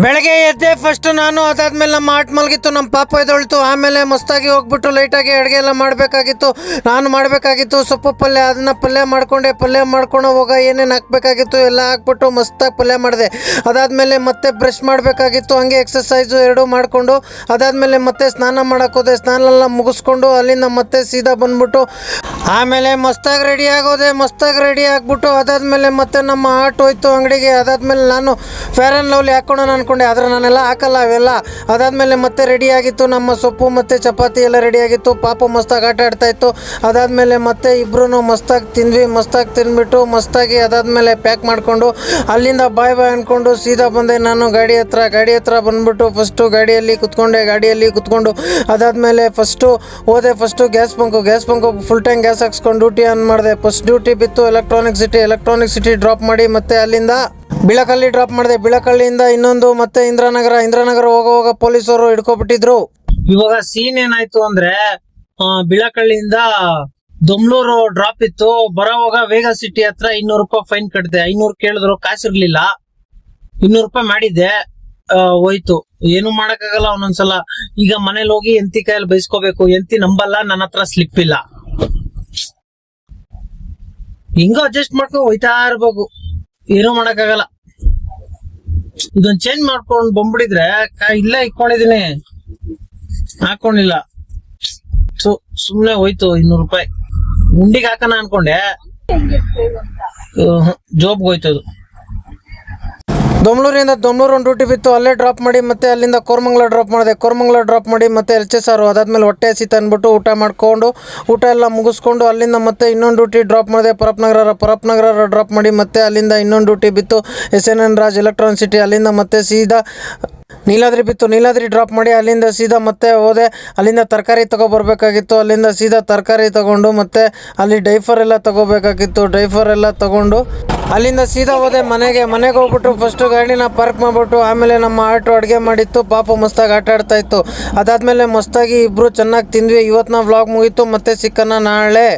ಬೆಳಗ್ಗೆ ಎದ್ದೆ ಫಸ್ಟ್ ನಾನು. ಅದಾದ್ಮೇಲೆ ನಮ್ಮ ಆಟ ಮಲಗಿತ್ತು, ನಮ್ಮ ಪಾಪ ಎದ್ದೊಳ್ತು. ಆಮೇಲೆ ಮಸ್ತಾಗಿ ಹೋಗ್ಬಿಟ್ಟು ಲೈಟಾಗಿ ಅಡುಗೆ ಎಲ್ಲ ಮಾಡಬೇಕಾಗಿತ್ತು. ನಾನು ಮಾಡಬೇಕಾಗಿತ್ತು ಸೊಪ್ಪು ಪಲ್ಯ. ಅದನ್ನ ಪಲ್ಯ ಮಾಡ್ಕೊಂಡೆ. ಪಲ್ಯ ಮಾಡ್ಕೊಂಡು ಹೋಗ ಏನೇನು ಹಾಕಬೇಕಾಗಿತ್ತು ಎಲ್ಲ ಹಾಕ್ಬಿಟ್ಟು ಮಸ್ತಾಗಿ ಪಲ್ಯ ಮಾಡಿದೆ. ಅದಾದಮೇಲೆ ಮತ್ತೆ ಬ್ರಷ್ ಮಾಡಬೇಕಾಗಿತ್ತು, ಹಂಗೆ ಎಕ್ಸಸೈಸು ಎರಡೂ ಮಾಡಿಕೊಂಡು ಅದಾದಮೇಲೆ ಮತ್ತೆ ಸ್ನಾನ ಮಾಡೋಕೆ ಹೋದೆ. ಸ್ನಾನ ಎಲ್ಲ ಮುಗಿಸ್ಕೊಂಡು ಅಲ್ಲಿಂದ ಮತ್ತೆ ಸೀದಾ ಬಂದ್ಬಿಟ್ಟು ಆಮೇಲೆ ಮಸ್ತಾಗಿ ರೆಡಿ ಆಗೋದೆ. ಮಸ್ತಾಗಿ ರೆಡಿ ಆಗಿಬಿಟ್ಟು ಅದಾದಮೇಲೆ ಮತ್ತೆ ನಮ್ಮ ಆಟ ಹೋಯ್ತು ಅಂಗಡಿಗೆ. ಅದಾದಮೇಲೆ ನಾನು ಫೇರ್ ಆ್ಯಂಡ್ ಲವ್ಲಿ ಹಾಕ್ಕೊಂಡು ಅನ್ಕೊಂಡೆ, ಆದರೆ ನಾನೆಲ್ಲ ಹಾಕಲ್ಲ ಅವೆಲ್ಲ. ಅದಾದಮೇಲೆ ಮತ್ತೆ ರೆಡಿ ಆಗಿತ್ತು ನಮ್ಮ ಸೊಪ್ಪು ಮತ್ತು ಚಪಾತಿ ಎಲ್ಲ ರೆಡಿ ಆಗಿತ್ತು. ಪಾಪ ಮಸ್ತಾಗಿ ಆಟ ಆಡ್ತಾಯಿತ್ತು. ಅದಾದಮೇಲೆ ಮತ್ತೆ ಇಬ್ಬರೂ ಮಸ್ತಾಗಿ ತಿಂದ್ವಿ. ಮಸ್ತಾಗಿ ತಿಂದ್ಬಿಟ್ಟು ಮಸ್ತಾಗಿ ಅದಾದಮೇಲೆ ಪ್ಯಾಕ್ ಮಾಡಿಕೊಂಡು ಅಲ್ಲಿಂದ ಬಾಯ್ ಬಾಯ್ ಅಂದ್ಕೊಂಡು ಸೀದಾ ಬಂದೆ ನಾನು ಗಾಡಿ ಹತ್ರ ಬಂದ್ಬಿಟ್ಟು ಫಸ್ಟು ಗಾಡಿಯಲ್ಲಿ ಕುತ್ಕೊಂಡು ಅದಾದಮೇಲೆ ಹೋದೆ gas bunk full time gas ಹಾಕ್ಸ್ಕೊಂಡು ಡ್ಯೂಟಿ ಆನ್ ಮಾಡಿದೆ. ಫಸ್ಟ್ ಡ್ಯೂಟಿ ಬಿತ್ತು ಎಲೆಕ್ಟ್ರಾನಿಕ್ ಸಿಟಿ ಡ್ರಾಪ್ ಮಾಡಿ ಮತ್ತೆ ಅಲ್ಲಿಂದ ಬಿಳಕಳ್ಳಿ ಡ್ರಾಪ್ ಮಾಡಿದೆ. ಬಿಳಕಳ್ಳಿಯಿಂದ ಇನ್ನೊಂದು ಮತ್ತೆ ಇಂದ್ರಾನಗರ ಹೋಗುವಾಗ ಪೊಲೀಸರು ಹಿಡ್ಕೊಬಿಟ್ಟಿದ್ರು. ಇವಾಗ ಸೀನ್ ಏನಾಯ್ತು ಅಂದ್ರೆ ಬಿಳಕಳ್ಳಿಯಿಂದ ದೊಮ್ಲೂರು ಡ್ರಾಪ್ ಇತ್ತು. ಬರೋವಾಗ ವೇಗ ಸಿಟಿ ಹತ್ರ 200 ರೂಪಾಯಿ ಫೈನ್ ಕಟ್ಟಿದೆ. 500 ಕೇಳಿದ್ರು, ಕಾಸಿರ್ಲಿಲ್ಲ. 200 ರೂಪಾಯಿ ಮಾಡಿದ್ದೆ, ಹೋಯ್ತು. ಏನು ಮಾಡಕ್ಕಾಗಲ್ಲ ಒಂದೊಂದ್ಸಲ. ಈಗ ಮನೇಲಿ ಹೋಗಿ ಎಂತಿ ಕೈಯಲ್ಲಿ ಬೈಸ್ಕೋಬೇಕು. ಎಂತಿ ನಂಬಲ್ಲ, ನನ್ನ ಹತ್ರ ಸ್ಲಿಪ್ ಇಲ್ಲ. ಹಿಂಗೋ ಅಡ್ಜಸ್ಟ್ ಮಾಡ್ಕೊಂಡು ಹೋಯ್ತಾ ಇರ್ಬೇಕು, ಏನೂ ಮಾಡಕ್ಕಾಗಲ್ಲ. ಇದೊಂದು ಚೇಂಜ್ ಮಾಡ್ಕೊಂಡು ಬಂದ್ಬಿಟ್ಟಿದ್ರೆ ಇಲ್ಲೇ ಇಟ್ಕೊಂಡಿದೀನಿ, ಹಾಕೊಂಡಿಲ್ಲ. ಸುಮ್ನೆ ಹೋಯ್ತು 200 ರೂಪಾಯಿ. ಉಂಡಿಗೆ ಹಾಕೋಣ ಅನ್ಕೊಂಡೆ, ಜೋಬ್ಗೆ ಹೋಯ್ತದು. ದೊಮ್ಲೂರಿಂದ ಒಂದು ಡ್ಯೂಟಿ ಬಿತ್ತು, ಅಲ್ಲೇ ಡ್ರಾಪ್ ಮಾಡಿ ಮತ್ತೆ ಅಲ್ಲಿಂದ ಕೋರಮಂಗಲ ಡ್ರಾಪ್ ಮಾಡಿ ಮತ್ತೆ LHS. ಅದಾದ್ಮೇಲೆ ಹೊಟ್ಟೆ ಹಸಿತ ಅಂದ್ಬಿಟ್ಟು ಊಟ ಮಾಡ್ಕೊಂಡು ಊಟ ಎಲ್ಲ ಮುಗಿಸ್ಕೊಂಡು ಅಲ್ಲಿಂದ ಮತ್ತೆ ಇನ್ನೊಂದು ಡ್ಯೂಟಿ ಡ್ರಾಪ್ ಮಾಡಿದೆ ಪರಪ್ನಗರ ಡ್ರಾಪ್ ಮಾಡಿ ಮತ್ತೆ ಅಲ್ಲಿಂದ ಇನ್ನೊಂದು ಡ್ಯೂಟಿ ಬಿತ್ತು SNN ರಾಜ್ ಎಲೆಕ್ಟ್ರಾನಿಕ್ ಸಿಟಿ. ಅಲ್ಲಿಂದ ಮತ್ತೆ ಸೀದಾ ನೀಲಾದ್ರಿ ಡ್ರಾಪ್ ಮಾಡಿ ಅಲ್ಲಿಂದ ಸೀದಾ ಮತ್ತೆ ಹೋದೆ. ಅಲ್ಲಿಂದ ತರಕಾರಿ ತಗೊಬರ್ಬೇಕಾಗಿತ್ತು. ಅಲ್ಲಿಂದ ಸೀದಾ ತರಕಾರಿ ತಗೊಂಡು ಮತ್ತೆ ಅಲ್ಲಿ ಡೈಫರ್ ಎಲ್ಲ ತಗೋಬೇಕಾಗಿತ್ತು. ಡೈಫರ್ ಎಲ್ಲ ತಗೊಂಡು ಅಲ್ಲಿಂದ ಸೀದಾ ಹೋದೆ ಮನೆಗೆ ಹೋಗ್ಬಿಟ್ಟು ಫಸ್ಟ್ ಗಾಡಿನ ಪಾರ್ಕ್ ಮಾಡ್ಬಿಟ್ಟು ಆಮೇಲೆ ನಮ್ಮ ಆಟೋ ಅಡುಗೆ ಮಾಡಿತ್ತು. ಪಾಪ ಮಸ್ತಾಗಿ ಆಟ ಆಡ್ತಾ ಇತ್ತು. ಅದಾದ್ಮೇಲೆ ಮಸ್ತಾಗಿ ಇಬ್ರು ಚೆನ್ನಾಗಿ ತಿಂದ್ವಿ. ಇವತ್ತಿನ ವ್ಲಾಗ್ ಮುಗೀತು. ಮತ್ತೆ ಸಿಕ್ಕನ ನಾಳೆ.